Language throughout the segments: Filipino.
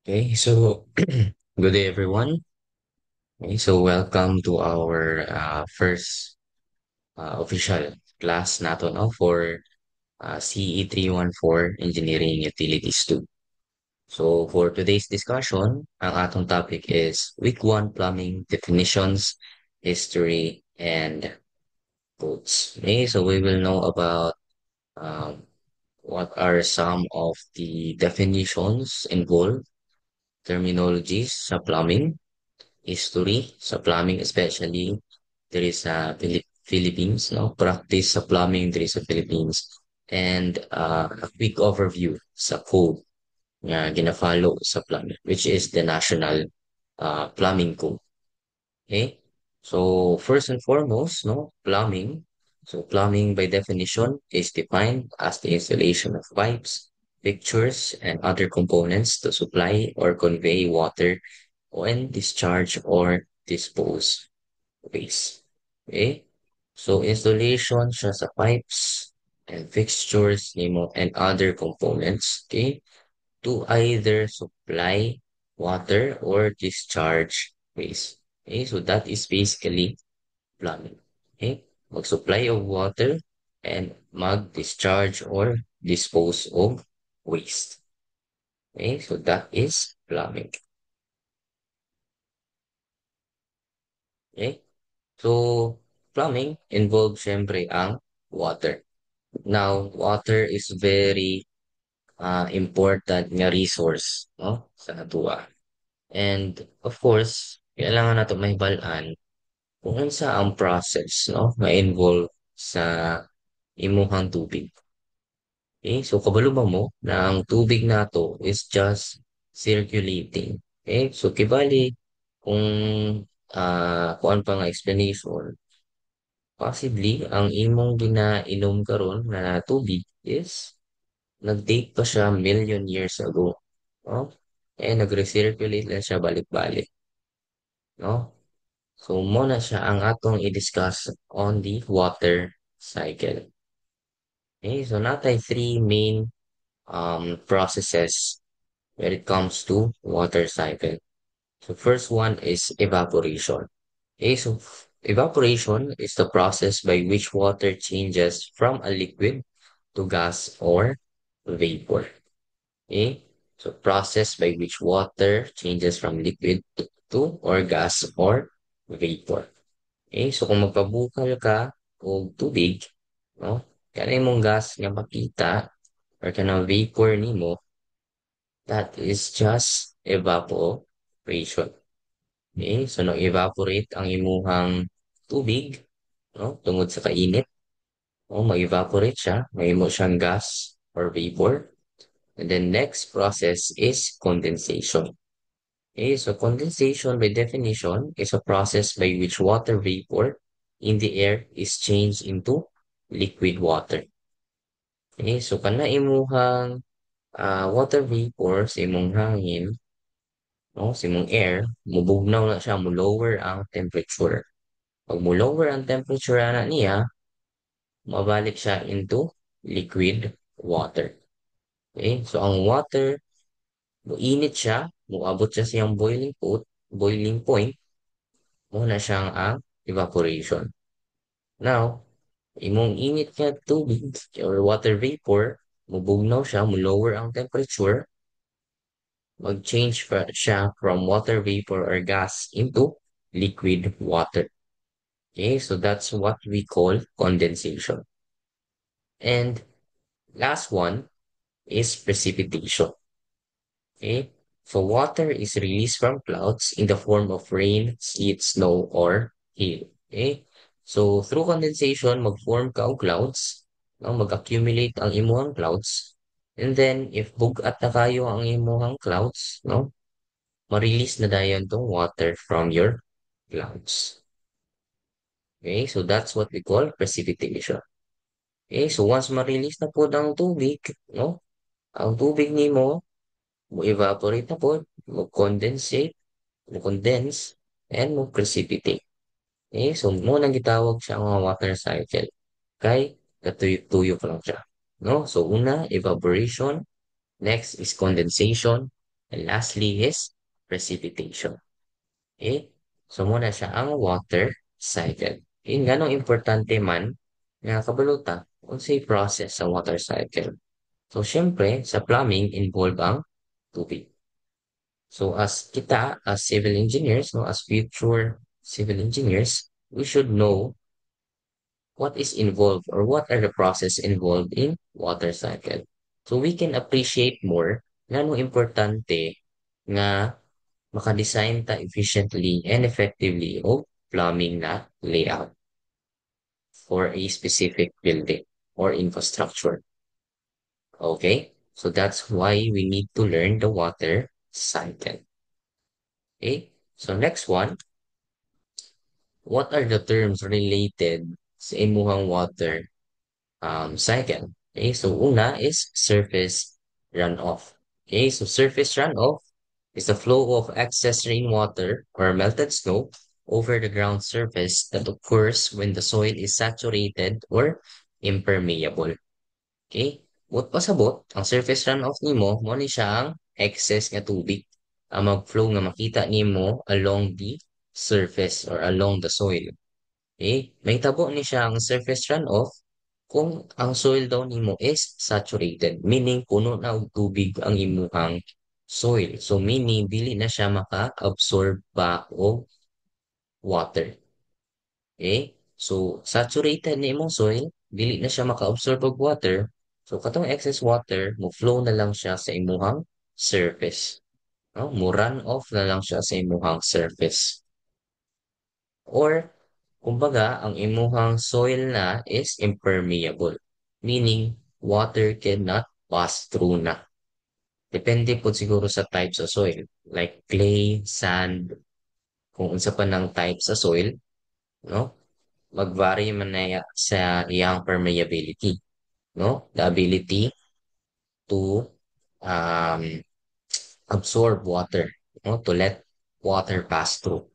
Okay, so good day, everyone. Okay, so welcome to our first official class nato no, for CE 314 Engineering Utilities 2. So for today's discussion, ang atong topic is Week 1 Plumbing Definitions, History, and Codes. Okay, so we will know about um, what are some of the definitions involved, terminologies sa plumbing, history sa plumbing, especially there is a Philippines, no? Practice sa plumbing there is sa Philippines, and a quick overview sa code nga gina-follow sa plumbing, which is the national plumbing code. Okay, so first and foremost, no, plumbing. So plumbing by definition is defined as the installation of pipes, fixtures, and other components to supply or convey water when discharge or dispose waste. Okay? So installation siya sa pipes and fixtures nimo and other components, okay, to either supply water or discharge waste. Okay? So that is basically plumbing. Okay? Mag-supply of water and mag-discharge or dispose of waste. Okay? So that is plumbing. Okay? So, plumbing involves syempre ang water. Now, water is very important nga resource, no? Sa natura. And of course, kailangan nato mahibalaan kung unsa ang process, no? Ma-involve sa imuhang tubig. Okay? So, kabalo ba mo na ang tubig nato is just circulating. Okay? So, kibali kung kuan pa nga explanation, possibly, ang imong ginainom karon na tubig is nag-date pa siya million years ago. No? Eh, nag-recirculate lang siya balik-balik. No? So, muna siya ang atong i-discuss on the water cycle. Okay, so natay three main processes when it comes to water cycle. So, first one is evaporation. Okay, so evaporation is the process by which water changes from a liquid to gas or vapor. Okay? So process by which water changes from liquid to or gas or vapor. Okay? So kung magpabukal ka o tubig, no? Kanay mong gas nga makita or kanang vapor nimo, that is just evaporation. Okay? So nang evaporate ang imuhang tubig, no? Tungod sa kainit, o mag-evaporate siya, mahimo siyang gas or vapor. And then next process is condensation. Okay, so condensation by definition is a process by which water vapor in the air is changed into liquid water. Okay, so kana imuhang water vapor sa imong hangin, no, sa imong air, mubugnaw na siya, mo lower ang temperature. Pag mo lower ang temperature na niya, mabalik siya into liquid water. Okay, so ang water, muinit siya, muabot siya sa iyang boiling point, muna siyang ang evaporation. Now, imong init nga tubig or water vapor, mubugnaw siya, mo-lower ang temperature, mag-change siya from water vapor or gas into liquid water. Okay, so that's what we call condensation. And last one is precipitation. Okay, so water is released from clouds in the form of rain, sleet, snow, or hail. Okay, so through condensation, mag-form ka og clouds, no? Mag-accumulate ang imuhang clouds, and then if bugat na kayo ang imuhang clouds, no? Ma-release na dayon tong water from your clouds. Okay, so that's what we call precipitation. Okay, so once ma-release na po ang tubig, no? Ang tubig nimo mo evaporate na po, mo-condensate, mo-condense, and mo-precipitate. Okay, so mo nang gitawag siya ang water cycle. Kay katuyo-tuyo pa lang siya. No? So una, evaporation. Next is condensation. And lastly is precipitation. Okay? So muna siya ang water cycle. Okay? Ganong importante man nga kabaluta unsay process sa water cycle. So syempre sa plumbing involve ang tubig. So as kita as civil engineers, no, as future civil engineers, we should know what is involved or what are the process involved in water cycle. So we can appreciate more ngano importante nga makadesign ta efficiently and effectively o plumbing na layout for a specific building or infrastructure. Okay? So that's why we need to learn the water cycle. Okay? So next one, what are the terms related sa imuhang water cycle? Okay, so una is surface runoff. Okay, so surface runoff is the flow of excess rainwater or melted snow over the ground surface that occurs when the soil is saturated or impermeable. Okay? Bot pasabot, ang surface runoff nimo mo ni siya ang excess nga tubig ang mag-flow nga makita nimo along the surface or along the soil. Okay? May tabo ni siya ang surface runoff kung ang soil daw nimo is saturated, meaning puno na og tubig ang imuhang soil. So meaning dili na siya maka-absorb pa og water. Okay? So saturated na imong soil, dili na siya maka-absorb og water. So katong excess water, mo flow na lang siya sa imuhang surface. No? Mo run off na lang siya sa imuhang surface. Or kumbaga, ang imuhang soil na is impermeable, meaning water cannot pass through na. Depende po siguro sa type sa soil, like clay, sand, kung unsa pa ng type sa soil, no? Mag-vary man na sa iyang permeability, no? The ability to um, absorb water, no? To let water pass through.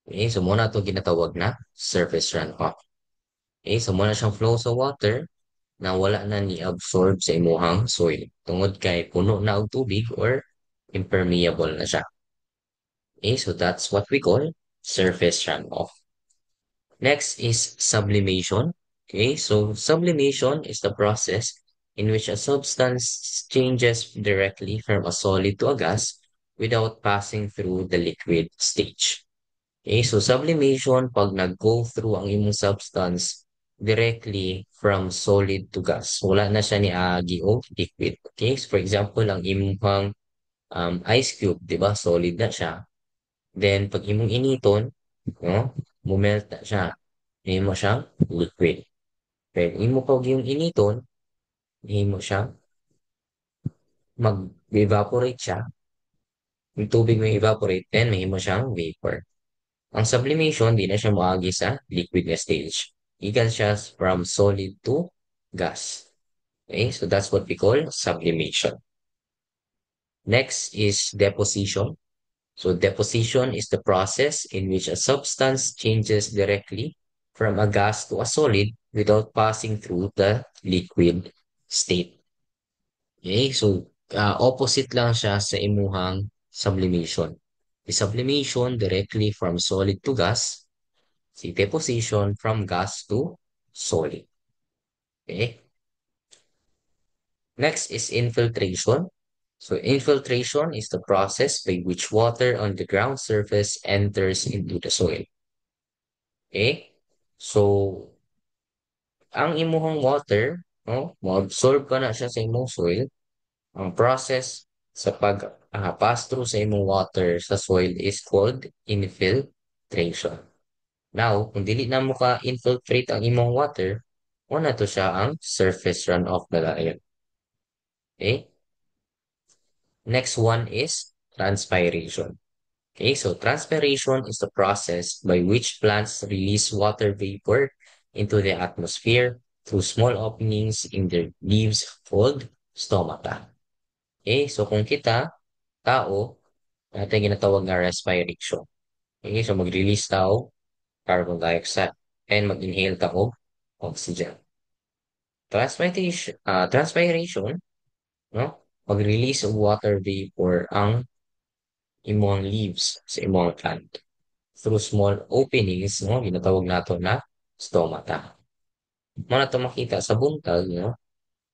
Okay, so muna ito ginatawag na surface runoff. Okay, so muna siyang flow sa water na wala na ni-absorb sa imuhang soil tungod kay puno na og tubig or impermeable na siya. Okay, so that's what we call surface runoff. Next is sublimation. Okay, so sublimation is the process in which a substance changes directly from a solid to a gas without passing through the liquid stage. Okay, so sublimation, pag nag-go through ang imong substance directly from solid to gas. Wala na siya ni agi o liquid. Okay, so for example, ang imong ice cube, di ba? Solid na siya. Then, pag imong initon, no, mumelt na siya. Himo siyang liquid. Then, imo pag yung initon, himo siyang mag-evaporate siya. Yung tubig may evaporate, then mahimo siyang vapor. Ang sublimation, di na siya moagi sa liquid na stage. Ikan siya from solid to gas. Okay, so that's what we call sublimation. Next is deposition. So deposition is the process in which a substance changes directly from a gas to a solid without passing through the liquid state. Okay, so opposite lang siya sa imuhang sublimation. The sublimation directly from solid to gas, si deposition from gas to solid. Okay. Next is infiltration. So infiltration is the process by which water on the ground surface enters into the soil. Okay? So, ang imuhang water, no, ma-absorb ka na siya sa imong soil. Ang process sa pag pass through sa imong water sa soil is called infiltration. Now, kung dili na mo ka infiltrate ang imong water, una to siya ang surface runoff na layon. Okay? Next one is transpiration. Okay, so transpiration is the process by which plants release water vapor into the atmosphere through small openings in their leaves called stomata. Okay, so kung kita, tao, natin ginatawag na respiration. Okay, so mag-release tao, carbon dioxide, and mag-inhale tao, oxygen. Transpiration, no? pag-release of water vapor ang imong leaves sa imong plant through small openings, no, ginatawag nato na stomata. Mo na to makita sa buntag, no,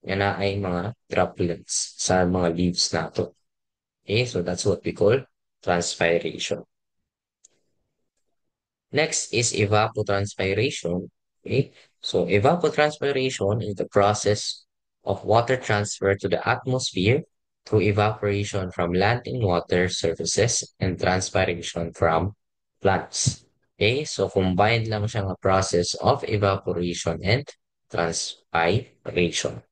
nga na ay mga droplets sa mga leaves nato. Okay, so that's what we call transpiration. Next is evapotranspiration. Okay, so evapotranspiration is the process of water transfer to the atmosphere through evaporation from land and water surfaces and transpiration from plants. Okay, so combined lang siya nga process of evaporation and transpiration.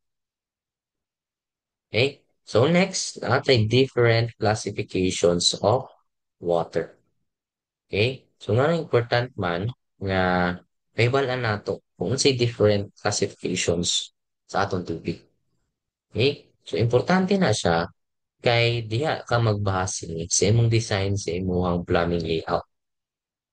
Okay, so next, natay different classifications of water. Okay? So, nga important man nga kaibalaan nato kung unsay different classifications sa atong tubig. Okay? So, importante na siya kay diha ka magbase sa imong design sa imong plumbing layout.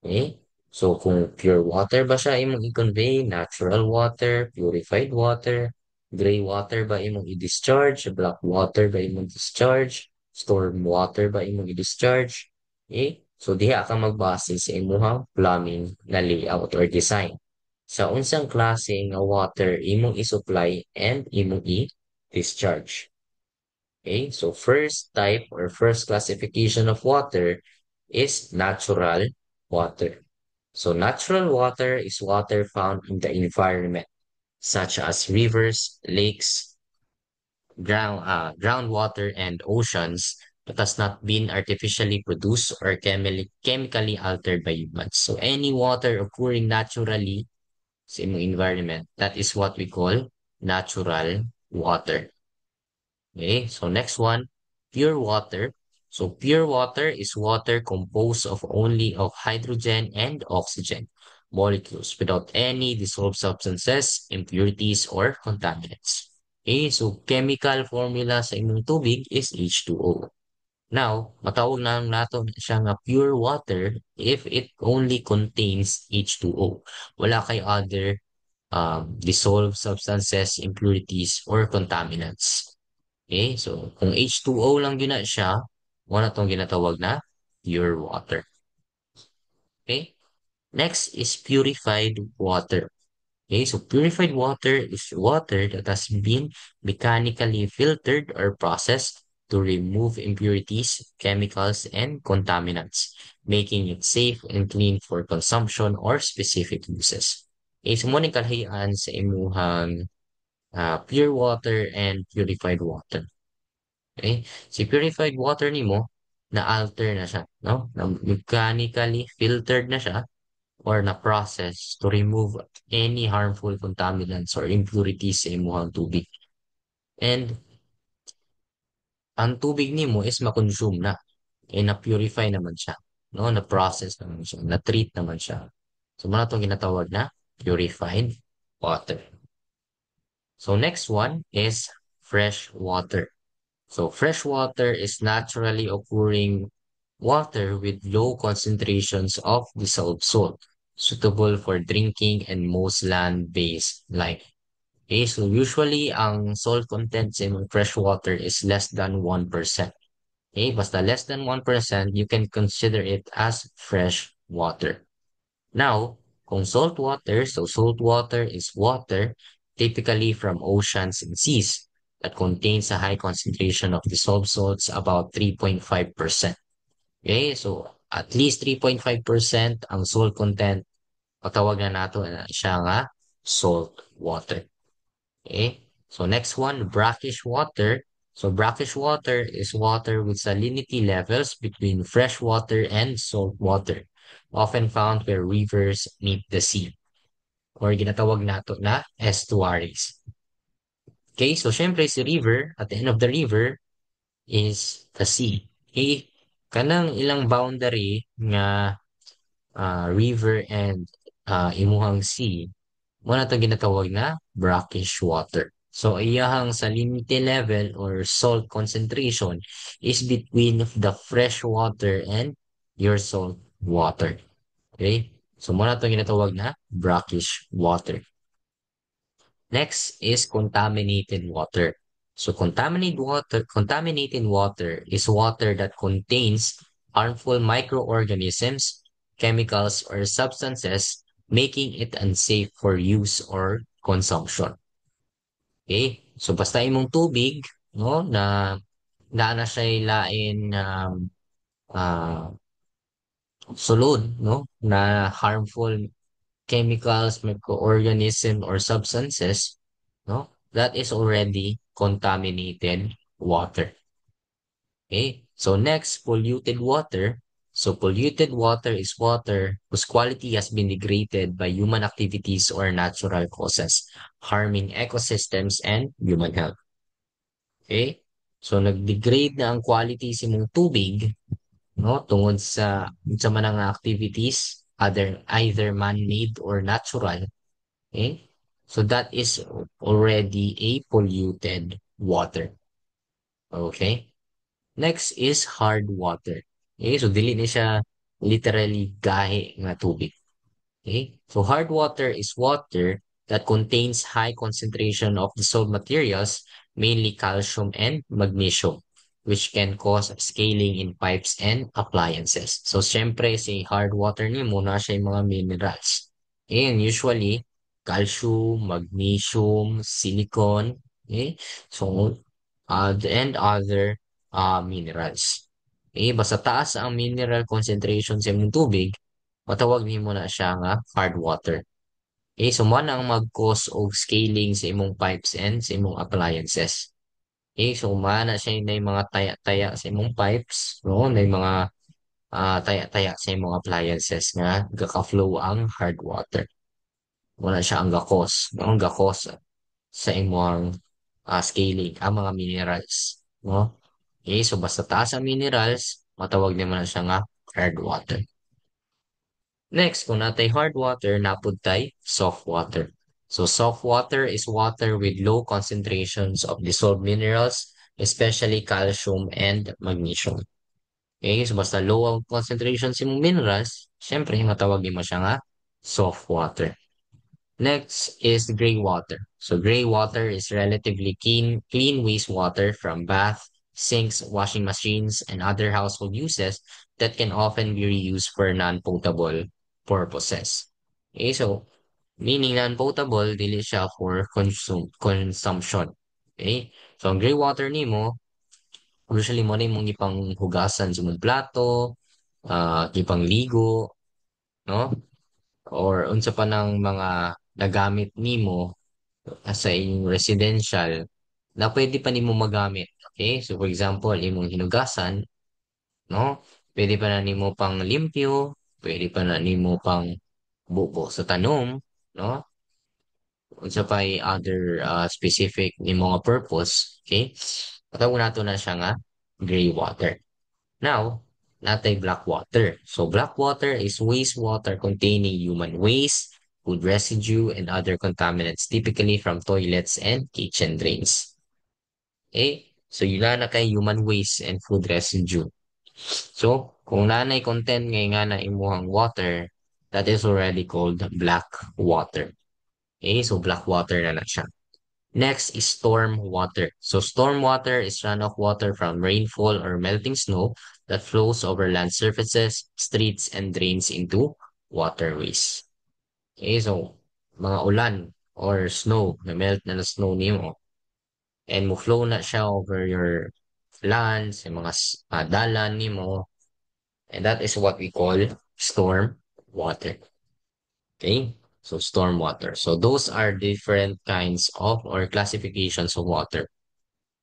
Okay? So, kung pure water ba siya imong i-convey, natural water, purified water, gray water ba imong i-discharge, black water ba imong discharge, storm water ba imong i-discharge. Okay? So, diha ka magbase sa imong plumbing na layout or design. Sa unsang klase nga water imong i-supply and imong i-discharge. Okay, so first type or first classification of water is natural water. So natural water is water found in the environment, such as rivers, lakes, groundwater, and oceans that has not been artificially produced or chemically altered by humans. So any water occurring naturally sa imong environment, that is what we call natural water. Okay, so next one, pure water. So pure water is water composed of only of hydrogen and oxygen molecules without any dissolved substances, impurities, or contaminants. Okay, so chemical formula sa imong tubig is H2O. Now, matawag na lang nato siya nga pure water if it only contains H2O. Wala kay other dissolved substances, impurities, or contaminants. Okay, so kung H2O lang yun na siya, wala tong ginatawag na pure water. Okay, next is purified water. Okay, so purified water is water that has been mechanically filtered or processed to remove impurities, chemicals, and contaminants, making it safe and clean for consumption or specific uses. Okay, so mo ni kalhian sa imuhang pure water and purified water. Okay? Si purified water nimo na-alter na siya, no? Na mechanically filtered na siya or na-process to remove any harmful contaminants or impurities sa imong tubig. And ang tubig nimo is ma-consume na. Na-purify naman siya. No? Na-process naman siya. Na-treat naman siya. So, muna itong ginatawag na purified water. So, next one is fresh water. So fresh water is naturally occurring water with low concentrations of dissolved salt, suitable for drinking and most land-based life. Okay, so usually ang salt content sa imong fresh water is less than 1%. Okay, basta less than 1%, you can consider it as fresh water. Now, kung salt water, so salt water is water typically from oceans and seas that contains a high concentration of dissolved salts, about 3.5%. Okay, so at least 3.5% ang salt content, patawag na nato na siya nga salt water. Okay, so next one, brackish water. So brackish water is water with salinity levels between fresh water and salt water, often found where rivers meet the sea, or ginatawag nato na estuaries. Okay, so syempre si river, at the end of the river is the sea. Okay, kanang ilang boundary nga river and imuhang sea, mo na to ginatawag na brackish water. So, iyahang salinity level or salt concentration is between the fresh water and your salt water. Okay? So, mo na to ginatawag na brackish water. Next is contaminated water. So contaminated water is water that contains harmful microorganisms, chemicals, or substances, making it unsafe for use or consumption. Okay? So basta imong tubig, no, na na siya lain ah, sulod, no, na harmful chemicals, microorganism, or substances, no, that is already contaminated water. Okay. So next, polluted water. So polluted water is water whose quality has been degraded by human activities or natural causes, harming ecosystems and human health. Okay? So nag-degrade na ang quality sa mong tubig, no, tungod sa manang activities, either man-made or natural. Okay? So that is already a polluted water. Okay? Next is hard water. Okay, so dili na siya literally gahi nga tubig. Okay, so hard water is water that contains high concentration of dissolved materials, mainly calcium and magnesium, which can cause scaling in pipes and appliances. So, syempre, sa hard water ni muna siya yung mga minerals. And usually, calcium, magnesium, silicon, okay? So, and other minerals. Okay, basta taas ang mineral concentration sa imong tubig, matawag nimo na siya nga hard water. Okay, so mo na ang mag-cause og scaling sa imong pipes and sa imong appliances. Okay, so na siya na yung mga taya-taya sa imong pipes, no? Na yung mga taya-taya sa imong appliances nga gaka-flow ang hard water. Wala siya ang gakos, no? Ang gakos sa imong scaling, ang mga minerals, no? Okay, so basta taas ang minerals, matawag naman na siya nga hard water. Next, kung natay hard water, napud tay soft water. So soft water is water with low concentrations of dissolved minerals, especially calcium and magnesium. Okay, so basta low ang concentrations yung minerals, syempre matawag mo siya nga soft water. Next is gray water. So gray water is relatively clean wastewater from bath, sinks, washing machines, and other household uses that can often be reused for non-potable purposes. Okay, so meaning non-potable, dili siya for consumption. Okay? So ang gray water nimo, usually mo na yung ipang hugasan sa mong plato, ipang ligo, no? Or unsa pa ng mga nagamit nimo sa inyong residential na pwede pa nimo magamit. Okay? So for example, imong hinugasan, no? Pwede pa na nimo pang limpyo, pwede pa na nimo pang bubo sa tanom, no? Unsa pa other specific ni mga purpose, okay? Patawag nato na siya nga gray water. Now, natay black water. So black water is wastewater containing human waste, food residue, and other contaminants, typically from toilets and kitchen drains. Okay? So yun na kay human waste and food residue. So, kung nanay content nga na imuhang water, that is already called black water. Okay? So black water na siya. Next is storm water. So storm water is runoff water from rainfall or melting snow that flows over land surfaces, streets, and drains into waterways. Okay, so mga ulan or snow, na melt na snow nimo and mo flow na siya over your lands, yung mga dalan nimo, and that is what we call storm water. Okay, so storm water. So those are different kinds of or classifications of water.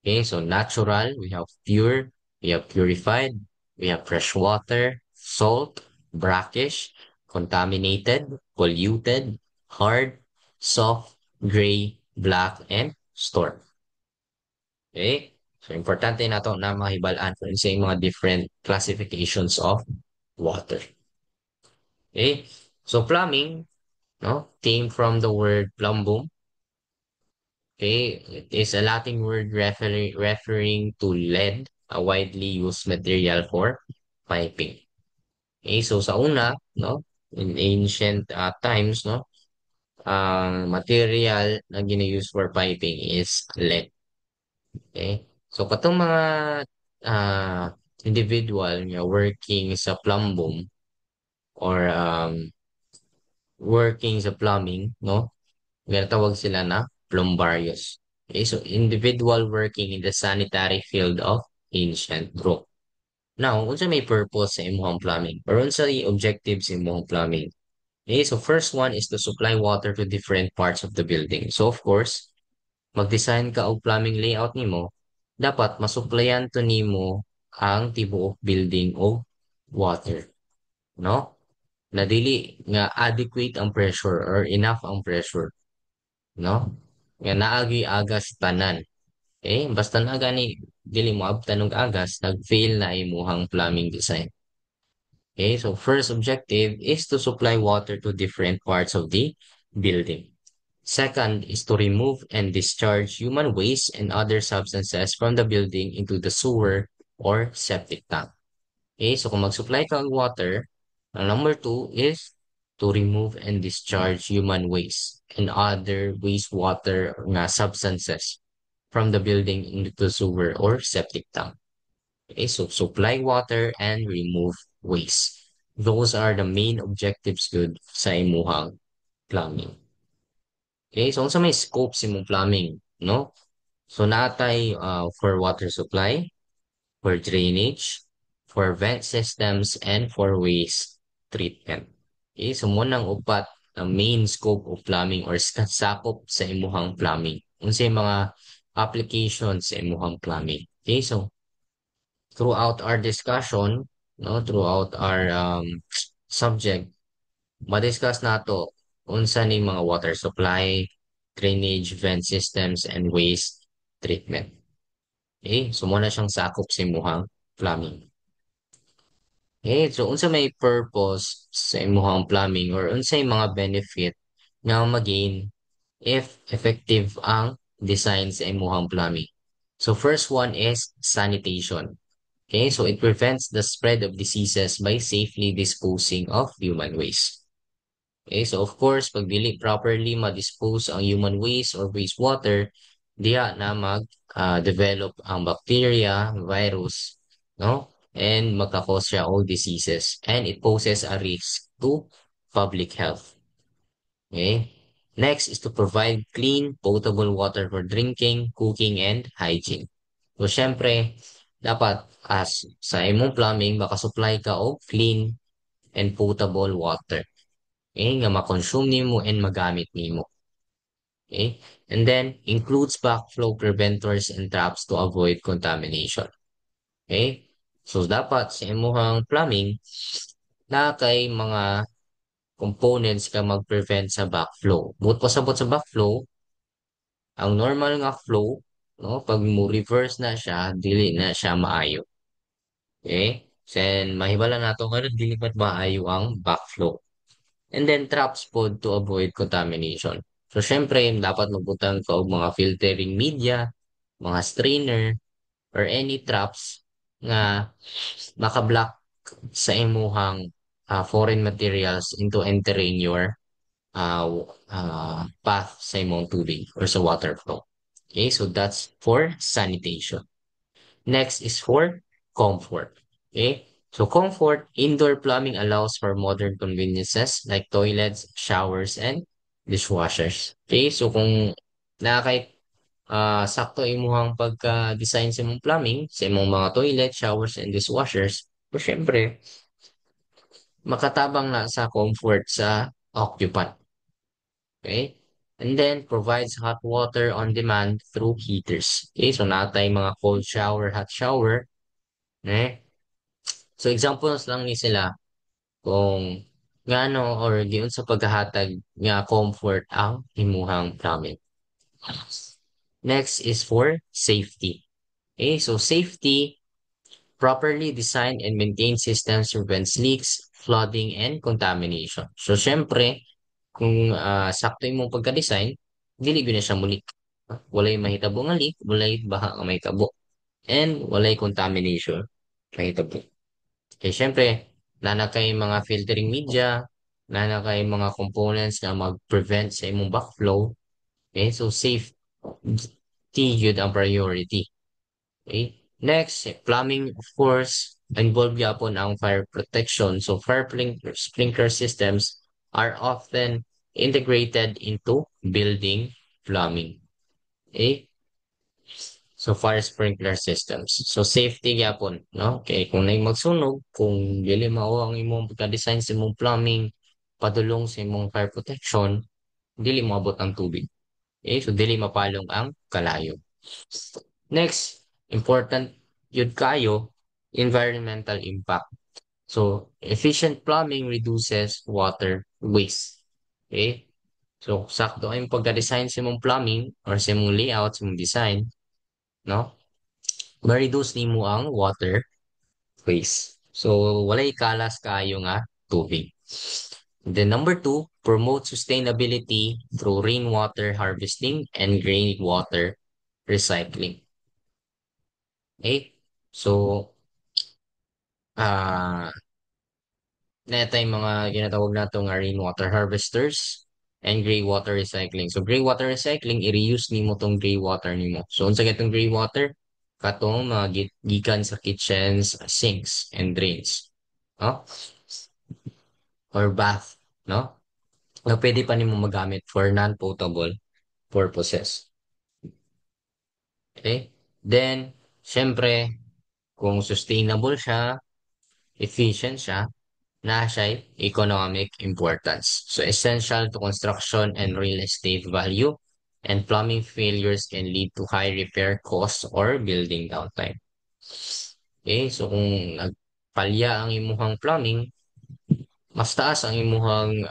Okay, so natural, we have pure, we have purified, we have fresh water, salt, brackish, contaminated, polluted, hard, soft, gray, black, and storm. Okay? So, importante na to na mahibalaan kung sa mga different classifications of water. Okay? So, plumbing, no, came from the word plumbum. Okay, it is a Latin word referring to lead, a widely used material for piping. Okay, so sa una, no, in ancient times, no, ang material na gina-use for piping is lead. Okay? So katong mga individual nga working sa plumbum or working sa plumbing, no? Tawag sila na plumbarios. Okay, so individual working in the sanitary field of ancient Rome. Now, unsa may purpose sa imong plumbing? Or unsa may objectives sa imong plumbing? Okay, so first one is to supply water to different parts of the building. So of course, mag-design ka og plumbing layout nimo, dapat masuplayan to nimo ang tibuok building og water, no? Na dili nga adequate ang pressure or enough ang pressure, no? Nga naagi agas tanan. Okay? Basta na gani dili mo abtan og agas, nag-fail na imuhang plumbing design. Okay? So first objective is to supply water to different parts of the building. Second is to remove and discharge human waste and other substances from the building into the sewer or septic tank. Okay, so kung mag-supply ka ng water, ang number two is to remove and discharge human waste and other wastewater na substances from the building into the sewer or septic tank. Okay, so supply water and remove waste. Those are the main objectives good sa imuhang plumbing. Okay, so unsa may scope sa imong plumbing, no? So natay for water supply, for drainage, for vent systems, and for waste treatment. Okay, so munang upat ang main scope of plumbing or sakop sa imuhang plumbing. Unsay mga applications sa imuhang plumbing. Okay, so throughout our discussion, no, throughout our subject, madiscuss nato unsa ni mga water supply, drainage, vent systems, and waste treatment. Okay, so muna siyang sakop sa imuhang plumbing. Okay, so unsa may purpose sa imuhang plumbing or unsay mga benefit nga magain if effective ang design sa imuhang plumbing. So first one is sanitation. Okay, so it prevents the spread of diseases by safely disposing of human waste. Okay, so of course, pag dili properly ma-dispose ang human waste or wastewater, diha na mag-develop ang bacteria, virus, no? And magkakause siya all diseases. And it poses a risk to public health. Okay? Next is to provide clean, potable water for drinking, cooking, and hygiene. So, syempre, dapat as sa imong plumbing, maka-supply ka og clean and potable water. Okay? Nga ma-consume nimo and magamit nimo. Okay? And then, includes backflow preventers and traps to avoid contamination. Okay? So, dapat sa imong plumbing, na kay mga components ka mag-prevent sa backflow. Bukod pasabot sa backflow, ang normal nga flow, no, pag mo reverse na siya, dili na siya maayo. Okay? Then, mahibala nato karon dili pa maayo ang backflow. And then, traps pod to avoid contamination. So, syempre, dapat magbutang ka og mga filtering media, mga strainer, or any traps nga makablock sa imuhang foreign materials into entering your path sa imong tubig or sa water flow. Okay, so that's for sanitation. Next is for comfort. Okay, so comfort, indoor plumbing allows for modern conveniences like toilets, showers, and dishwashers. Okay, so kung nakakay sakto imuhang pagka-design sa imong plumbing, sa imong mga toilet, showers, and dishwashers, so syempre, makatabang na sa comfort sa occupant. Okay? And then provides hot water on demand through heaters. Okay? So natay mga cold shower, hot shower. Eh? So examples lang ni sila kung ngano or giun sa paghahatag nga comfort ang himuhang plumbing. Next is for safety. Okay? So safety, properly designed and maintained systems prevents leaks, flooding, and contamination. So syempre, kung sakto imong pagka-design, dili gyud na siya muli. Walay mahitabo nga leak, walay baha nga mahitabo, and walay contamination mahitabo. Kaya syempre, nana kay mga filtering media, nana kay mga components na mag-prevent sa imong backflow. Okay, so safe safety yun ang priority. Okay? Next, plumbing, of course, involved yapon ang fire protection. So, sprinkler systems are often integrated into building plumbing. Okay? So, fire sprinkler systems. So, safety yapon, no? Okay, kung may magsunog, kung dili mao ang imong pagka-design sa imong plumbing, padulong sa imong fire protection, dili moabot ang tubig. Okay? So, dili mapalong ang kalayo. Next, important yun kayo, environmental impact. So, efficient plumbing reduces water waste. Okay? So, sakto ang pagka-design sa imong plumbing or sa imong layout, sa imong design, no? Ma-reduce nimo ang water waste. So, walay kalas kayo nga tubig. Then number two, promote sustainability through rainwater harvesting and rainwater recycling. Okay? So, ah na tayong mga ginatawag nato nga rainwater harvesters and gray water recycling. So gray water recycling, i-reuse nimo tong gray water nimo. So unsa gatong gray water? Katong mga gikan sa kitchens, sinks and drains, no? Or bath, no? Na pwede pa nimo magamit for non-potable purposes. Okay? Then, syempre, kung sustainable siya, efficient siya, na siya'y economic importance. So essential to construction and real estate value, and plumbing failures can lead to high repair costs or building downtime. Okay, so kung nagpalya ang imuhang plumbing, mas taas ang imuhang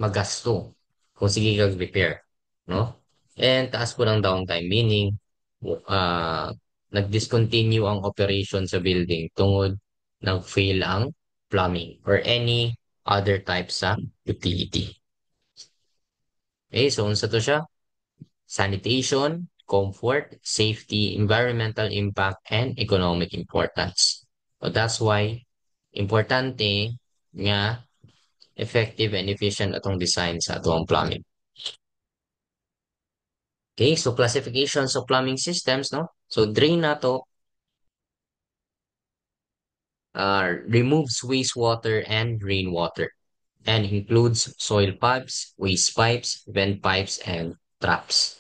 magasto kung sige kag repair, no? And taas po ng downtime, meaning uh, nag-discontinue ang operation sa building tungod nag-fail ang plumbing or any other type sa utility. Okay, so unsa to siya? Sanitation, comfort, safety, environmental impact, and economic importance. So that's why importante nga effective and efficient atong design sa atong plumbing. Okay, so classifications of plumbing systems, no? So drain na to removes wastewater and rainwater and includes soil pipes, waste pipes, vent pipes, and traps.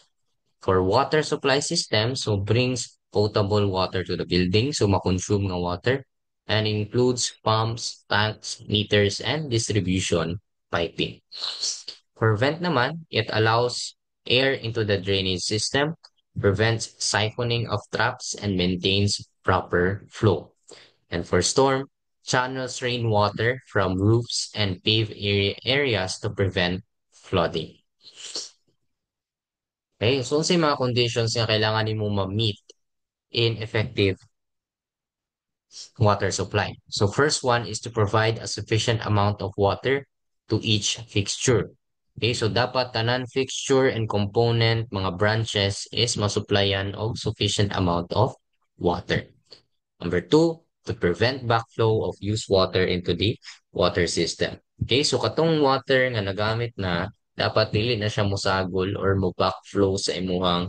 For water supply system, so brings potable water to the building, so makonsume ng water, and includes pumps, tanks, meters, and distribution piping. For vent naman, it allows air into the drainage system, prevents siphoning of traps, and maintains proper flow. And for storm, channels rainwater from roofs and paved areas to prevent flooding. Okay, so sa mga conditions nga kailangan nimo ma-meet in effective water supply. So first one is to provide a sufficient amount of water to each fixture. Okay, so dapat tanan fixture and component, mga branches is masupplyan og sufficient amount of water. Number two, to prevent backflow of used water into the water system. Okay, so katong water nga nagamit na, dapat dili na siya musagol or mo backflow sa imuhang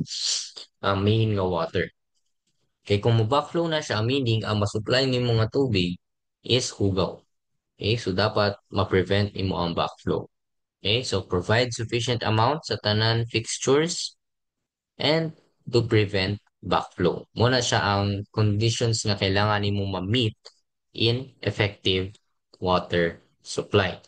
main nga water. Okay, kung mo backflow na siya, meaning ang masupply ni mga tubig is hugaw. Okay, so dapat ma-prevent imo ang backflow. Okay, so provide sufficient amount sa tanan fixtures and to prevent backflow. Muna siya ang conditions nga kailangan nimo ma-meet in effective water supply.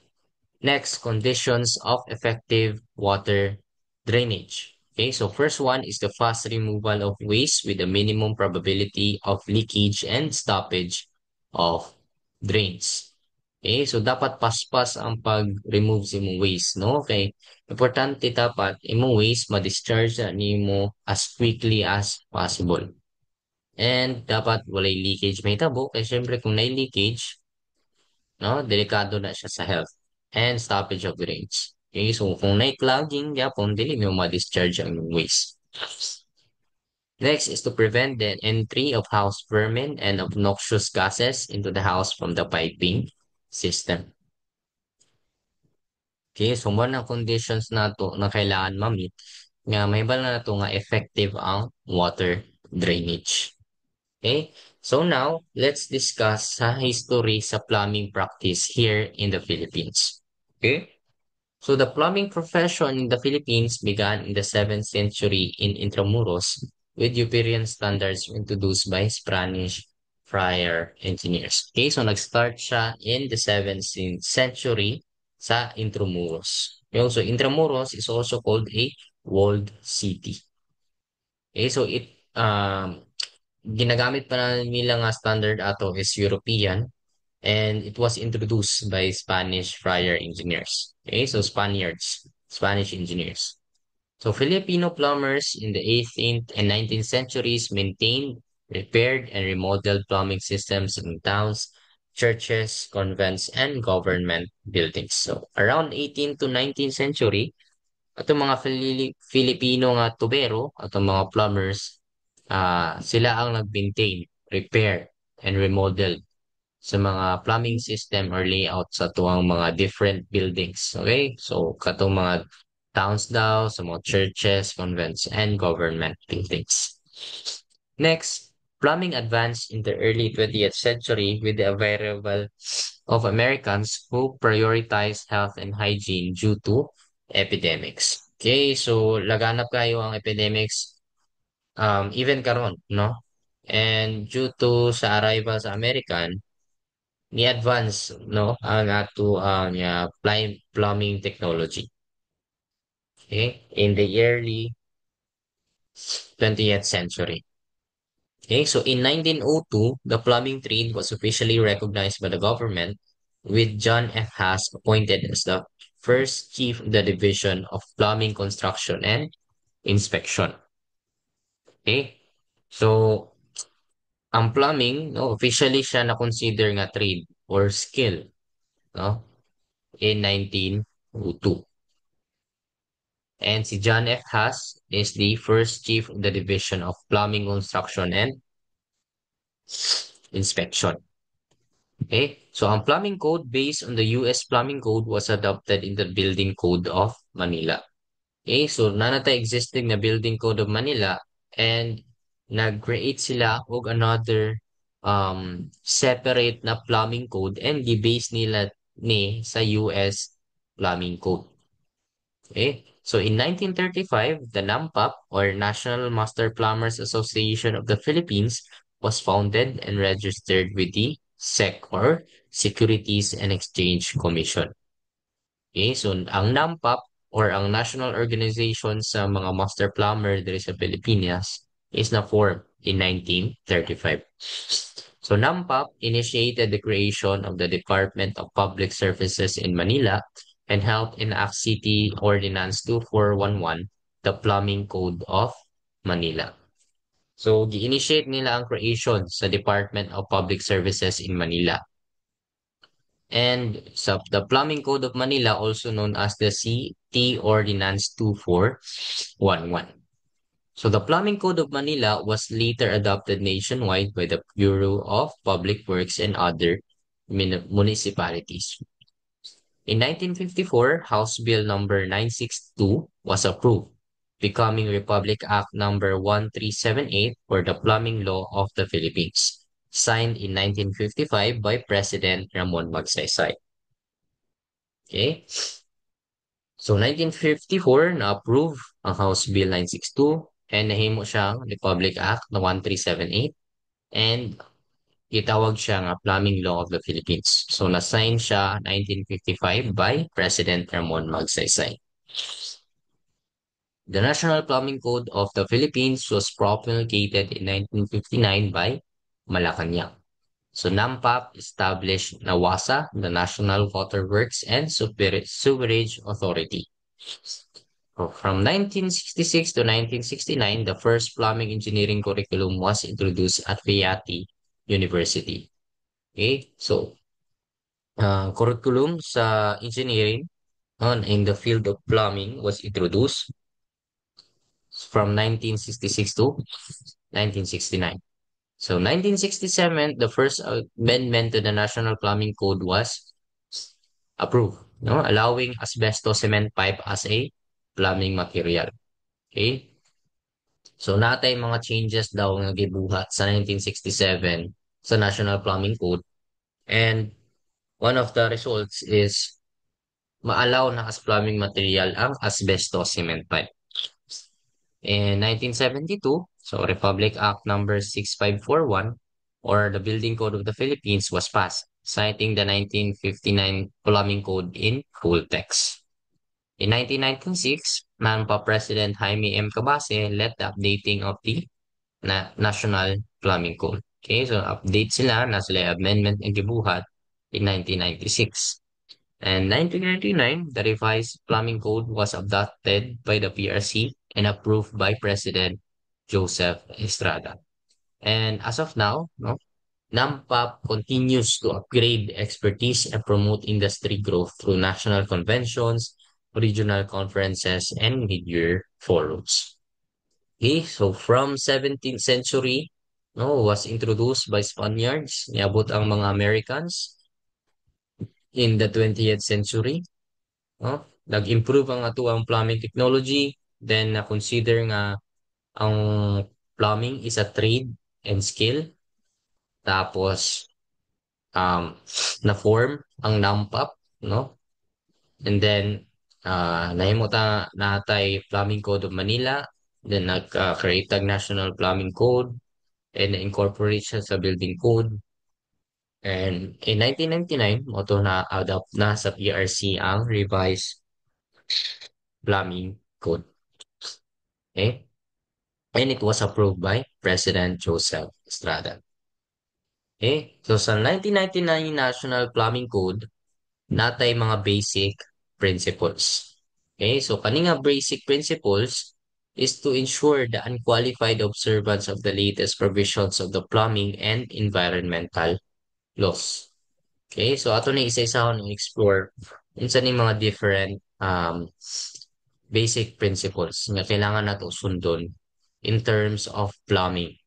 Next, conditions of effective water drainage. Okay, so first one is the fast removal of waste with a minimum probability of leakage and stoppage of drains. Okay, so dapat paspas ang pag-remove sa imong waste, no? Okay, importante dapat imong waste ma-discharge na nimo as quickly as possible. And dapat walay leakage mahitabo kay syempre kung may leakage, no? Delikado na siya sa health and stoppage of drains. Okay, so kung na-clogging, yapon, dili mo ma-discharge ang waste. Next is to prevent the entry of house vermin and obnoxious gases into the house from the piping system. Okay, so one ng conditions na to na kailangan ma-meet nga mahibal na nato nga effective ang water drainage. Okay? So now, let's discuss sa history sa plumbing practice here in the Philippines. Okay? So the plumbing profession in the Philippines began in the 7th century in Intramuros with European standards introduced by Spanish friar engineers. Okay, so nag-start siya in the 7th century sa Intramuros. Okay, so Intramuros is also called a walled city. Okay, so ginagamit pa na nila nga standard ato is European and it was introduced by Spanish friar engineers. Okay, so Spanish engineers. So Filipino plumbers in the 18th and 19th centuries maintained, repaired, and remodeled plumbing systems in towns, churches, convents, and government buildings. So around 18th to 19th century, atong mga Filipino nga tubero, atong mga plumbers, sila ang nag-maintain, repair, and remodel sa mga plumbing system or layout sa tuwang mga different buildings. Okay? So, katong mga towns daw, sa mga churches, convents, and government buildings. Next, plumbing advanced in the early 20th century with the arrival of Americans who prioritized health and hygiene due to epidemics. Okay, so laganap kayo ang epidemics even karon, no? And due to sa arrival sa American, ni-advance, no, ang ato ang plumbing technology. Okay, in the early 20th century. Okay, so in 1902, the plumbing trade was officially recognized by the government, with John F. Haas appointed as the first chief of the Division of Plumbing Construction and Inspection. Okay, so ang plumbing, no, officially siya na consider nga trade or skill, no, in 1902. And si John F. Haas is the first chief of the Division of Plumbing Construction and Inspection. Okay, so ang plumbing code based on the US plumbing code was adopted in the Building Code of Manila. Okay, so nanata existing na Building Code of Manila and nag-create sila og another separate na plumbing code and di-base nila ni sa US plumbing code. Okay, so in 1935, the NAMPAP or National Master Plumbers Association of the Philippines was founded and registered with the SEC or Securities and Exchange Commission. Okay, so ang NAMPAP or ang National Organization sa mga Master Plumber diri sa Pilipinas is na-form in 1935. So NAMPAP initiated the creation of the Department of Public Services in Manila and helped enact City Ordinance 2411, the Plumbing Code of Manila. So gi-initiate nila ang creation sa Department of Public Services in Manila. And so the Plumbing Code of Manila, also known as the City Ordinance 2411. So the Plumbing Code of Manila was later adopted nationwide by the Bureau of Public Works and other municipalities. In 1954, House Bill number 962 was approved, becoming Republic Act number 1378 for the Plumbing Law of the Philippines, signed in 1955 by President Ramon Magsaysay. Okay? So 1954 na-approve ang House Bill 962 and nahimo siyang Republic Act na 1378 and itawag siya nga Plumbing Law of the Philippines. So na-sign siya 1955 by President Ramon Magsaysay. The National Plumbing Code of the Philippines was promulgated in 1959 by Malacanang. So NAMPAP established NAWASA, the National Water Works and Sewerage Authority. So from 1966 to 1969, the first plumbing engineering curriculum was introduced at Vayati University. Okay, so curriculum sa engineering in the field of plumbing was introduced from 1966 to 1969. So 1967, the first amendment to the National Plumbing Code was approved, no, allowing asbestos cement pipe as a plumbing material. Okay? So natay mga changes daw nga gibuhat sa 1967 sa National Plumbing Code, and one of the results is maalaw na as plumbing material ang asbestos cement pipe. In 1972, so Republic Act number 6541 or the Building Code of the Philippines was passed, citing the 1959 Plumbing Code in full text. In 1996, Manpa President Jaime M. Cabase led the updating of the National Plumbing Code. Okay, so update sila, na sila amendment ng gibuhat in 1996. And 1999, the revised plumbing code was adopted by the PRC and approved by President Joseph Estrada. And as of now, no, NAMPAP continues to upgrade expertise and promote industry growth through national conventions, regional conferences, and mid-year forums. Okay, so from 17th century, no, was introduced by Spaniards, niabot ang mga Americans in the 20th century. No? Nag-improve ang atuang plumbing technology, then na-consider nga ang plumbing is a trade and skill. Tapos, na-form ang NAMPAP, no? And then, nahimuta natay Plumbing Code of Manila, then nag-create ang National Plumbing Code, and incorporate siya sa Building Code. And in 1999, moto na-adopt na sa PRC ang revised Plumbing Code. Okay? And it was approved by President Joseph Estrada. Okay? So sa 1999 National Plumbing Code, natay mga basic principles. Okay? So kaninga basic principles is to ensure the unqualified observance of the latest provisions of the plumbing and environmental laws. Okay? So ato na isa-isa ko explore unsa ni mga different basic principles nga kailangan nato sundon in terms of plumbing,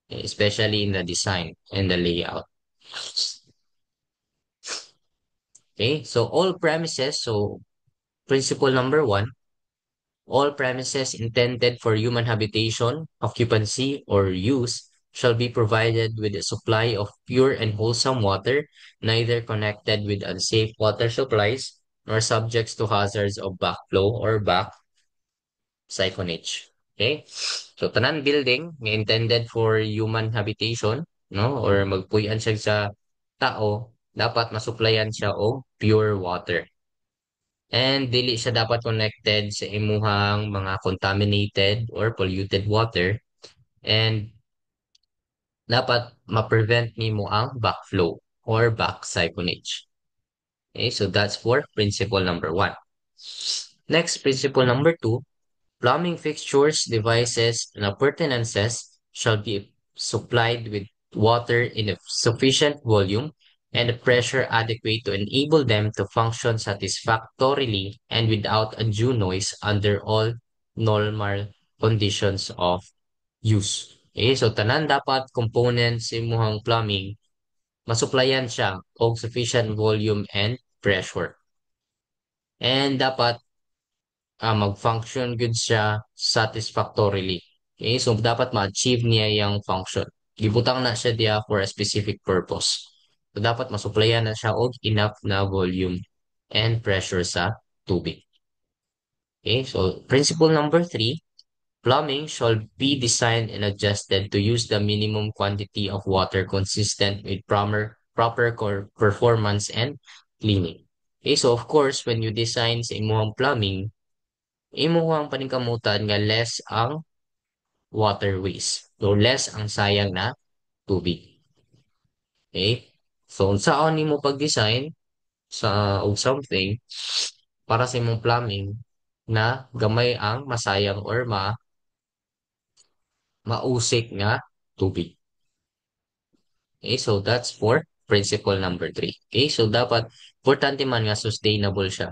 especially in the design and the layout. Okay, so all premises, so principle number one, all premises intended for human habitation, occupancy, or use shall be provided with a supply of pure and wholesome water, neither connected with unsafe water supplies, nor subjects to hazards of backflow or back siphonage. Okay? So, tanan building nga intended for human habitation, no? Or magpuy-an siya sa tao, dapat masuplayan siya og pure water. And dili siya dapat connected sa imuhang mga contaminated or polluted water. And dapat ma-prevent nimo ang backflow or back siphonage. Okay? So, that's for principle number one. Next, principle number two, plumbing fixtures, devices, and appurtenances shall be supplied with water in a sufficient volume and a pressure adequate to enable them to function satisfactorily and without undue noise under all normal conditions of use. Okay, so tanan dapat components sa imuhang plumbing, masuplayan siya og sufficient volume and pressure. And dapat mag-function good siya satisfactorily. Okay, so dapat ma-achieve niya yung function. Gibutang na siya diya for a specific purpose. So dapat masuplayan na siya og enough na volume and pressure sa tubig. Okay, so principle number three, plumbing shall be designed and adjusted to use the minimum quantity of water consistent with proper performance and cleaning. Okay, so of course, when you design sa imong plumbing, imuhang paningkamutan nga less ang water waste. So less ang sayang na tubig. Okay? So saan nimo pag-design sa og something para sa imong plumbing na gamay ang masayang or mausik nga tubig. Okay, so that's for principle number three. Okay, so dapat importante man nga sustainable siya.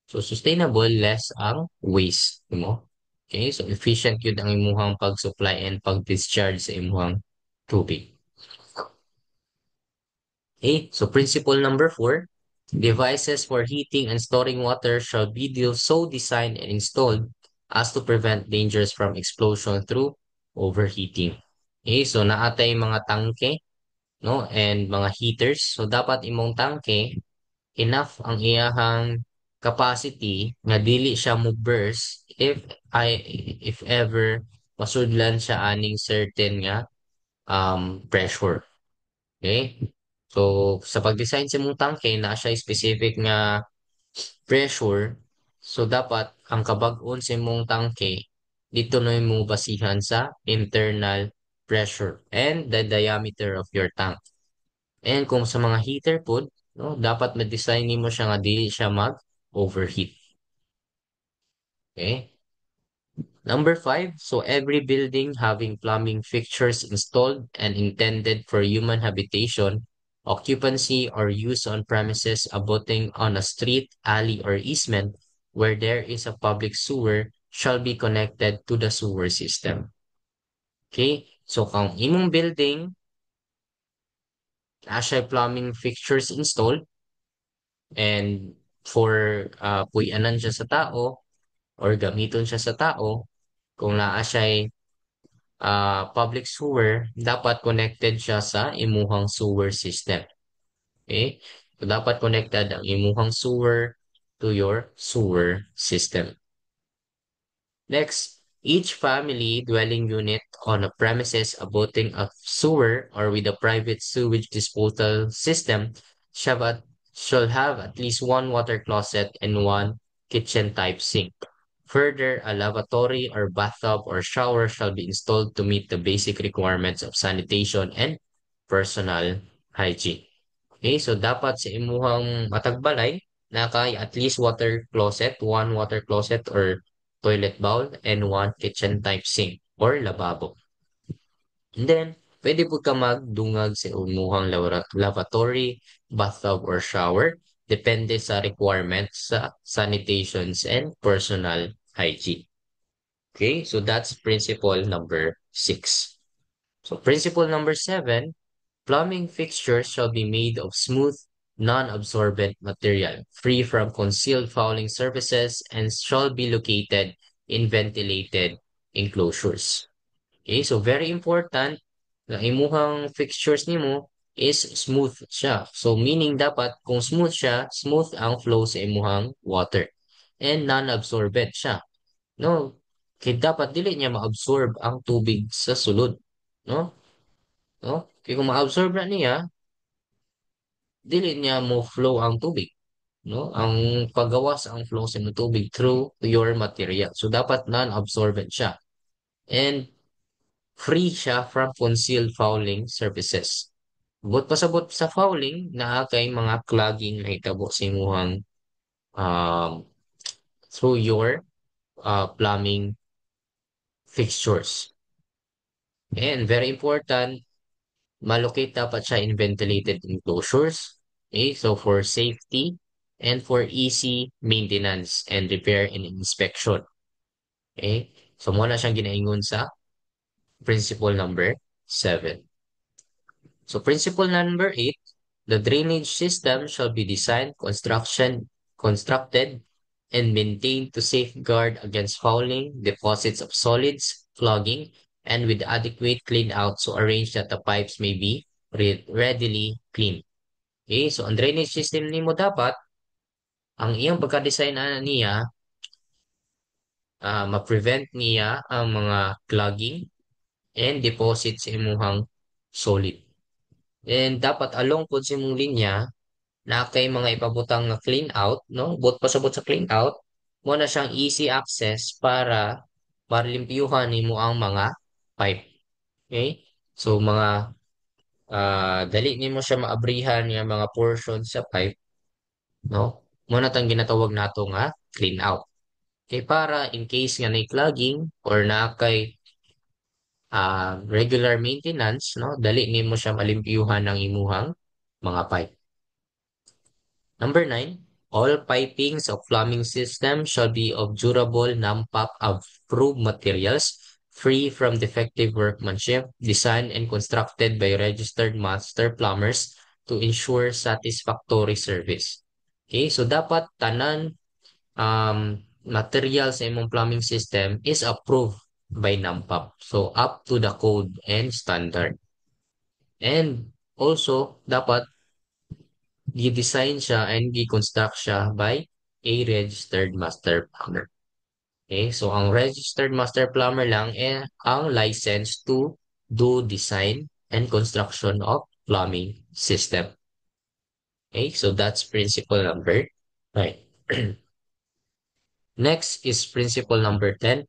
So sustainable, less ang waste, mo. Okay, so efficient yun ang imuhang pag-supply and pag-discharge sa imuhang tubig. Okay, so principle number four, devices for heating and storing water shall be so designed and installed as to prevent dangers from explosion through overheating. Okay, so naatay mga tangke, no, and mga heaters. So dapat imong tangke enough ang iyahang capacity nga dili siya mo burst if ever masudlan siya aning certain nga pressure. Okay? So sa pag-design sa mong tangke na siya specific nga pressure, so dapat ang kabag-on sa imong tangke dito na mo basihan sa internal pressure and the diameter of your tank. And kung sa mga heater pod, no, dapat ma-design nimo siya nga dili siya mag-overheat. Okay? Number five, so every building having plumbing fixtures installed and intended for human habitation, occupancy, or use on premises abutting on a street, alley, or easement where there is a public sewer shall be connected to the sewer system. Okay? So kung imong building, siya plumbing fixtures installed, and for puy-anan siya sa tao or gamiton siya sa tao, kung naa siya'y public sewer, dapat connected siya sa imuhang sewer system. Okay? So, dapat connected ang imuhang sewer to your sewer system. Next, each family dwelling unit on a premises abutting a sewer or with a private sewage disposal system shall have at least one water closet and one kitchen-type sink. Further, a lavatory or bathtub or shower shall be installed to meet the basic requirements of sanitation and personal hygiene. Okay, so dapat sa imuhang matagbalay na kay at least one water closet or toilet bowl, and one kitchen type sink or lababo. And then, pwede po ka magdungag sa imuhang lavatory, bathtub, or shower. Depende sa requirements sa sanitations and personal hygiene. Okay, so that's principle number 6. So principle number 7, plumbing fixtures shall be made of smooth, non-absorbent material, free from concealed fouling surfaces, and shall be located in ventilated enclosures. Okay, so very important na imuhang fixtures nimo is smooth siya. So meaning dapat kung smooth siya, smooth ang flow sa imuhang water. And non-absorbent siya. No? Kaya dapat dili niya ma-absorb ang tubig sa sulod. No? No? Kaya kung ma-absorb na niya, dili niya mo flow ang tubig. No? Ang paggawas ang flow sa imong tubig through your material. So dapat non-absorbent siya. And free siya from concealed fouling surfaces. But pasabot sa fouling, naa kay mga clogging na hitabo sa imuhang um, through your plumbing fixtures. And very important, malocate dapat siya in ventilated enclosures. Okay, so for safety and for easy maintenance and repair and inspection. Okay, so muna siyang ginaingon sa principle number 7. So principle number 8, the drainage system shall be designed, constructed, and maintained to safeguard against fouling, deposits of solids, clogging, and with adequate clean out so arranged that the pipes may be readily cleaned. Okay, so ang drainage system nimo dapat, ang iyang pagka-design na niya, ma-prevent niya ang mga clogging and deposits sa imuhang solid. And dapat along po sa imong linya, na kay mga ipabutang nga clean out, no? But pasabot sa clean out, mo na siyang easy access para marilimpyuhan nimo ang mga pipe. Okay? So mga dali nimo siya maabrihan nga mga portion sa pipe, no? Mo na tang ginatawag nato nga clean out. Okay, para in case nga nay clogging or na kay regular maintenance, no? Dali nimo siya malimpyuhan ng imuhang mga pipe. Number 9, all pipings of plumbing system shall be of durable NAMPAP approved materials, free from defective workmanship, designed and constructed by registered master plumbers to ensure satisfactory service. Okay, so dapat tanan um material sa imong plumbing system is approved by NAMPAP. So, up to the code and standard. And also, dapat gi-design siya and gi-construct siya by a registered master plumber. Okay, so ang registered master plumber lang ang license to do design and construction of plumbing system. Okay, so that's principle number 9. Next is principle number 10.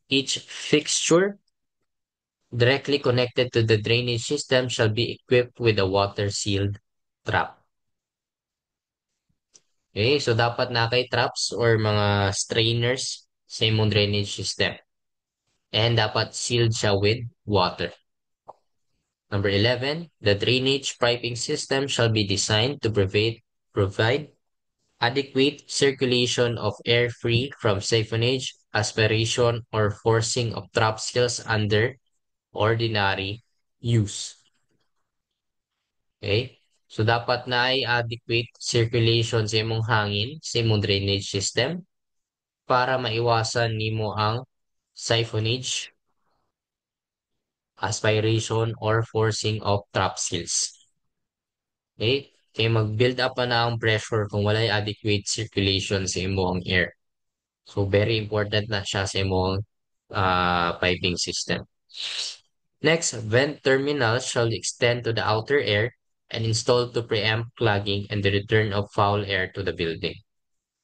Each fixture directly connected to the drainage system shall be equipped with a water-sealed trap. Okay, so dapat na kay traps or mga strainers sa imong drainage system. And dapat sealed siya with water. Number 11, the drainage piping system shall be designed to provide adequate circulation of air free from siphonage, aspiration, or forcing of trap seals under ordinary use. Okay? So, dapat na ay adequate circulation sa imong hangin, sa imong drainage system para maiwasan nimo ang siphonage, aspiration, or forcing of trap seals. Okay? Kaya mag-build up pa na ang pressure kung wala adequate circulation sa imong air. So, very important na siya sa imong piping system. Next, vent terminals shall extend to the outer air and installed to preempt clogging and the return of foul air to the building.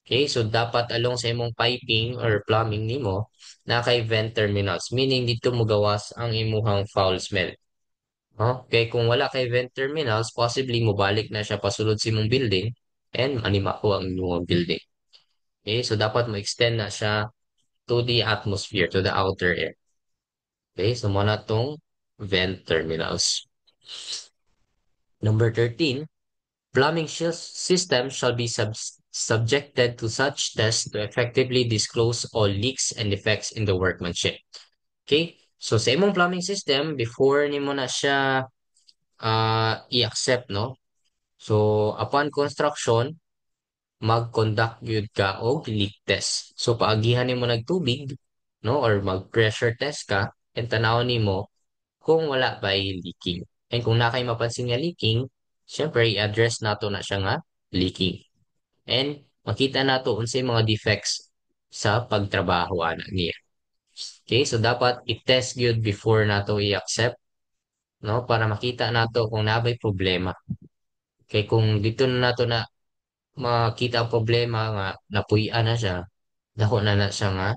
Okay, so dapat along sa imong piping or plumbing nimo na kay vent terminals, meaning dito mo gawas ang imuhang foul smell. Okay, kung wala kay vent terminals, possibly mo balik na siya pasulod sa imong building and manima ko ang inyong building. Okay, so dapat mo extend na siya to the atmosphere, to the outer air. Okay, so muna tong vent terminals. Number 13, plumbing systems shall be subjected to such tests to effectively disclose all leaks and defects in the workmanship. Okay? So sa imong plumbing system, before nimo na siya i-accept, no? So upon construction, mag-conduct yun ka og leak test. So paagihan nimo nagtubig, no? Or mag-pressure test ka, and tanawon nimo kung wala ba leaking. And kung na kayo mapansin nga leaking, syempre i-address nato na siya nga leaking. And makita nato unsay mga defects sa pagtrabaho ana niya. Okay, so dapat i-test gyud before nato i-accept, no, para makita nato kung nabay problema. Kay kung dito na nato na makita ang problema nga napuy-an na siya, dako na siya nga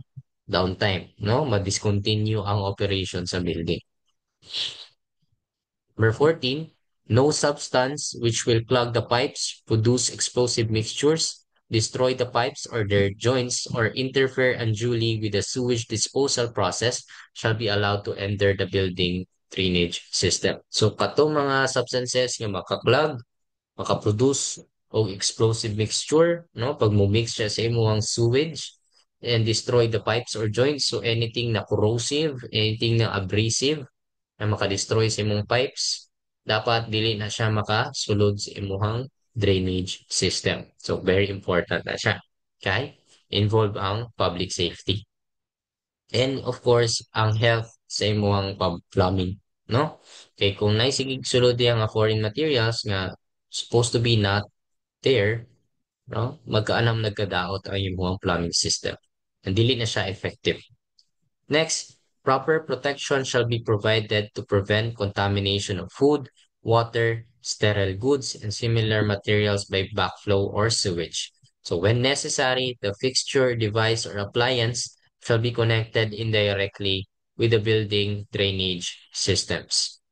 downtime, no, ma-discontinue ang operation sa building. Number 14, no substance which will clog the pipes, produce explosive mixtures, destroy the pipes or their joints, or interfere unduly with the sewage disposal process shall be allowed to enter the building drainage system. So, katong mga substances nga makaklag, makaproduce o explosive mixture, no? Pag mo mix siya sa imong sewage and destroy the pipes or joints, so anything na corrosive, anything na abrasive, na makadestroy sa imong pipes, dapat dili na siya makasulod sa imong drainage system. So, very important na siya. Okay? Involve ang public safety. And of course, ang health sa imong plumbing. No? Okay, kung naisigig sulod yung foreign materials nga supposed to be not there, no? Magkaanam nagkadaot ang imong plumbing system. And dili na siya effective. Next, proper protection shall be provided to prevent contamination of food, water, sterile goods, and similar materials by backflow or sewage. So when necessary, the fixture, device, or appliance shall be connected indirectly with the building drainage systems.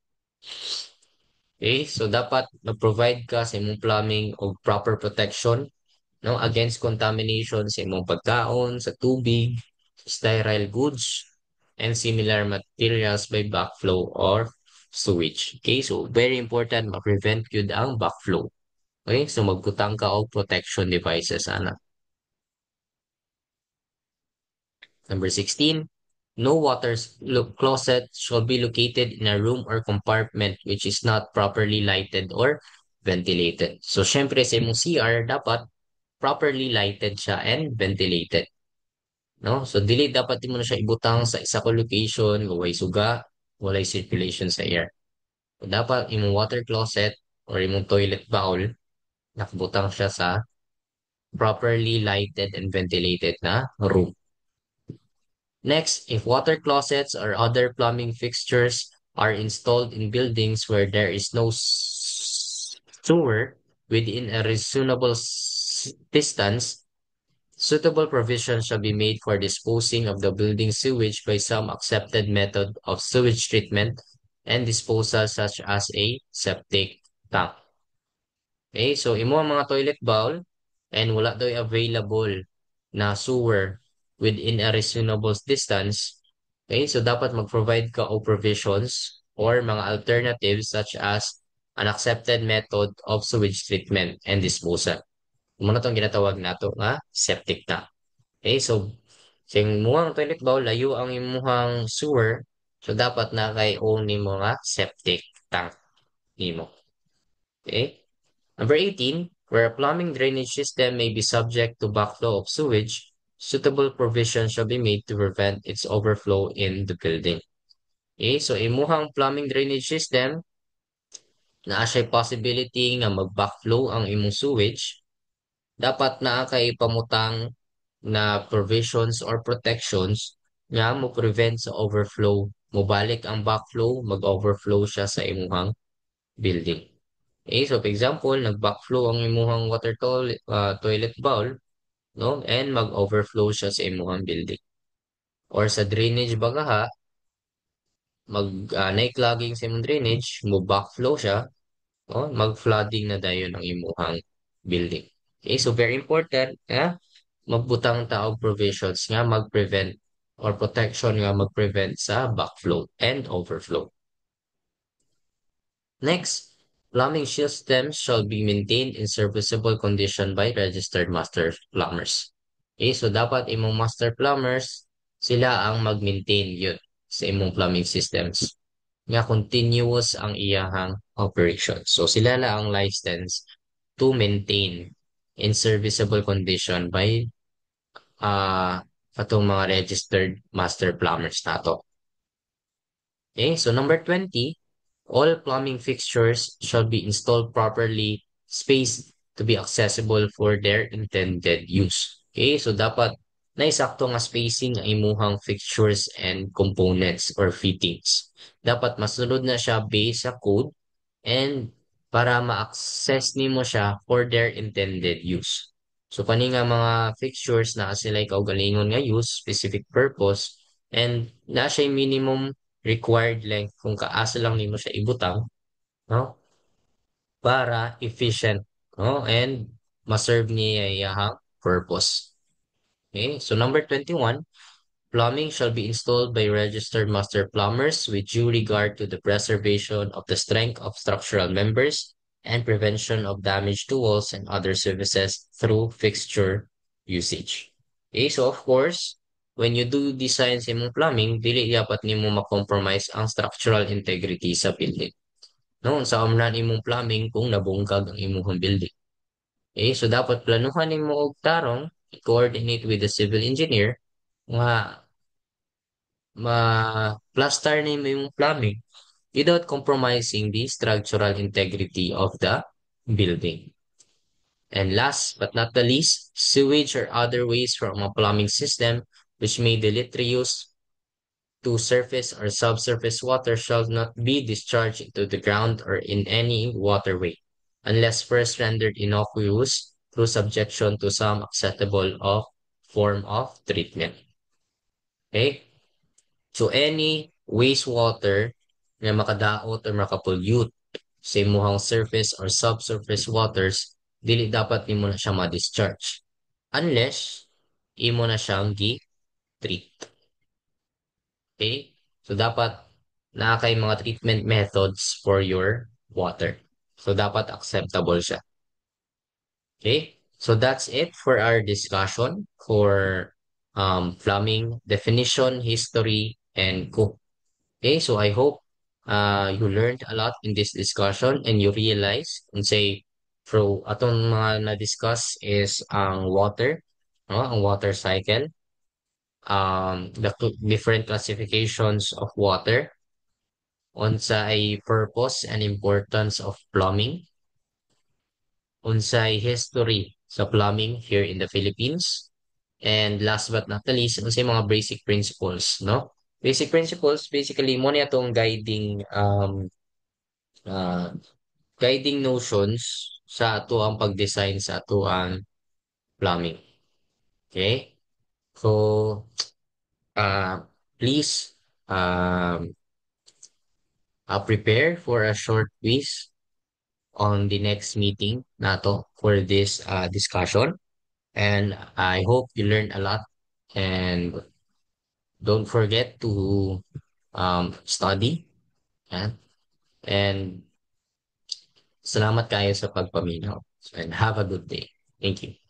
Okay, so dapat mag-provide ka sa imong plumbing og proper protection, no, against contamination sa imong pagkaon, sa tubig, sterile goods, and similar materials by backflow or sewage. Okay, so very important ma-prevent yun ang backflow. Okay, so magbutang ka og protection devices ana. Number 16, no closet shall be located in a room or compartment which is not properly lighted or ventilated. So syempre sa imong CR dapat properly lighted siya and ventilated. no? So dili dapat mo na siya ibutang sa isa ka location, walay suga, walay circulation sa air. So, dapat imong water closet or imong toilet bowl nakabutang siya sa properly lighted and ventilated na room. Next, if water closets or other plumbing fixtures are installed in buildings where there is no sewer within a reasonable distance, suitable provision shall be made for disposing of the building sewage by some accepted method of sewage treatment and disposal such as a septic tank. Okay, so imo ang mga toilet bowl and wala daw available na sewer within a reasonable distance. Okay, so dapat mag-provide ka o provisions or mga alternatives such as an accepted method of sewage treatment and disposal. Muna itong ginatawag nato nga septic tank. Okay, so sing muhang toilet bowl, layo ang imuhang sewer, so dapat na kay own ni mga septic tank nimo. Okay? Number 18, where a plumbing drainage system may be subject to backflow of sewage, suitable provision shall be made to prevent its overflow in the building. Okay, so imuhang plumbing drainage system, na siya possibility nga mag-backflow ang imong sewage, dapat naa kay pamutang na provisions or protections nga mo prevent sa overflow. Mubalik ang backflow, mag-overflow siya sa imuhang building. Okay, so for example, nag-backflow ang imuhang toilet bowl, no? And mag-overflow siya sa imuhang building. Or sa drainage bagaha, na-clogging sa imong drainage, mo backflow siya, no? Mag-flooding na dayon ang imuhang building. Okay, so very important, magbutang taog provisions nga mag-prevent or protection nga mag-prevent sa backflow and overflow. Next, plumbing systems shall be maintained in serviceable condition by registered master plumbers. Okay, so dapat imong master plumbers, sila ang mag-maintain yun sa imong plumbing systems. Nga continuous ang iyahang operation. So sila lang ang license to maintain in serviceable condition by atong mga registered master plumbers nato. Okay, so number 20, all plumbing fixtures shall be installed properly spaced to be accessible for their intended use. Okay, so dapat naisakto nga spacing ang imuhang fixtures and components or fittings. Dapat masunod na siya based sa code and para ma-access nimo siya for their intended use. So kani nga mga fixtures na sila kaugalingon nga use, specific purpose, and na siya minimum required length kung kaasa lang nimo siya ibutang, no? Para efficient, no? And ma-serve niya iyahang purpose. Okay? So number 21, plumbing shall be installed by registered master plumbers with due regard to the preservation of the strength of structural members and prevention of damage to walls and other services through fixture usage. Okay, so of course, when you do design sa imong plumbing, dili dapat nimo ma-compromise ang structural integrity sa building. No, sa umlan imong plumbing kung nabungkag ang imong building. Okay, so dapat planuhan nimo og tarong, coordinate with the civil engineer nga ma-plaster nimo yung plumbing without compromising the structural integrity of the building. And last but not the least, sewage or other waste from a plumbing system which may deleterious to surface or subsurface water shall not be discharged into the ground or in any waterway unless first rendered innocuous through subjection to some acceptable form of treatment. Okay? So any wastewater na makadaot or makapollute sa imuhang surface or subsurface waters, dili dapat nimo na siya ma-discharge unless imo na siyang gi-treat. Okay? So dapat na kay mga treatment methods for your water. So dapat acceptable siya. Okay? So that's it for our discussion for plumbing definition, history, and cook. Okay, so I hope you learned a lot in this discussion and you realize and say pro atong mga na-discuss is ang water, no? Ang water cycle. different classifications of water, unsay purpose and importance of plumbing, unsay history sa plumbing here in the Philippines, and last but not the least, unsay mga basic principles, no? Basic principles, basically, mo na itong uh, guiding notions sa ato ang pag-design sa ato ang plumbing. Okay? So, uh, please prepare for a short quiz on the next meeting nato for this discussion. And I hope you learned a lot. And don't forget to study. Yan. And salamat kayo sa pagpaminaw. And have a good day. Thank you.